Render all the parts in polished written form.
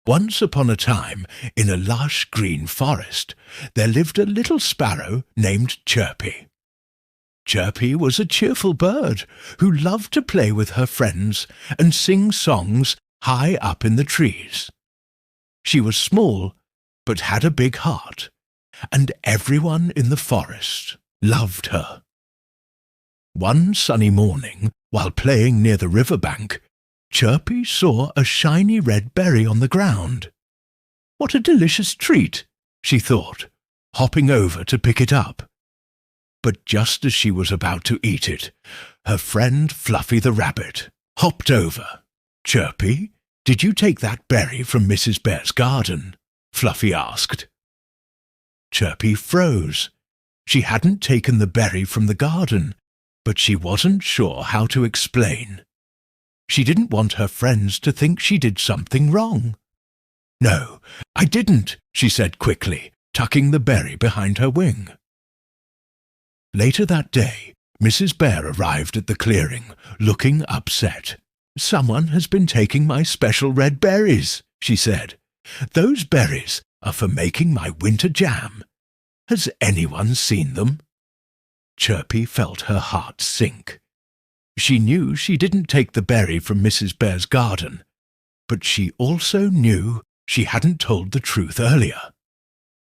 Once upon a time, in a lush green forest, there lived a little sparrow named Chirpy. Chirpy was a cheerful bird who loved to play with her friends and sing songs high up in the trees. She was small, but had a big heart, and everyone in the forest loved her. One sunny morning, while playing near the riverbank, Chirpy saw a shiny red berry on the ground. "What a delicious treat," she thought, hopping over to pick it up. But just as she was about to eat it, her friend Fluffy the rabbit hopped over. "Chirpy, did you take that berry from Mrs. Bear's garden?" Fluffy asked. Chirpy froze. She hadn't taken the berry from the garden, but she wasn't sure how to explain. She didn't want her friends to think she did something wrong. "No, I didn't," she said quickly, tucking the berry behind her wing. Later that day, Mrs. Bear arrived at the clearing, looking upset. "Someone has been taking my special red berries," she said. "Those berries are for making my winter jam. Has anyone seen them?" Chirpy felt her heart sink. She knew she didn't take the berry from Mrs. Bear's garden, but she also knew she hadn't told the truth earlier.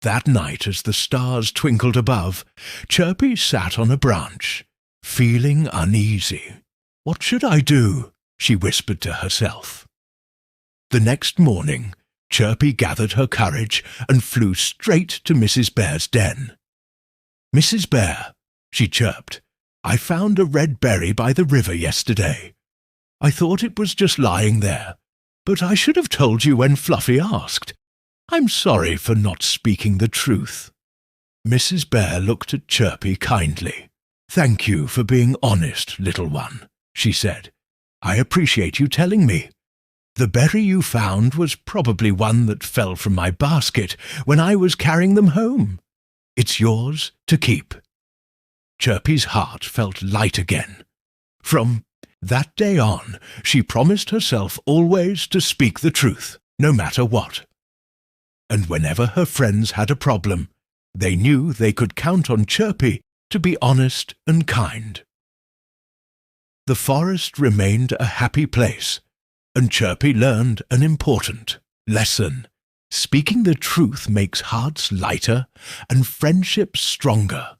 That night, as the stars twinkled above, Chirpy sat on a branch, feeling uneasy. "What should I do?" she whispered to herself. The next morning, Chirpy gathered her courage and flew straight to Mrs. Bear's den. "Mrs. Bear," she chirped, "I found a red berry by the river yesterday. I thought it was just lying there, but I should have told you when Fluffy asked. I'm sorry for not speaking the truth." Mrs. Bear looked at Chirpy kindly. "Thank you for being honest, little one," she said. "I appreciate you telling me. The berry you found was probably one that fell from my basket when I was carrying them home. It's yours to keep." Chirpy's heart felt light again. From that day on, she promised herself always to speak the truth, no matter what. And whenever her friends had a problem, they knew they could count on Chirpy to be honest and kind. The forest remained a happy place, and Chirpy learned an important lesson. Speaking the truth makes hearts lighter and friendships stronger.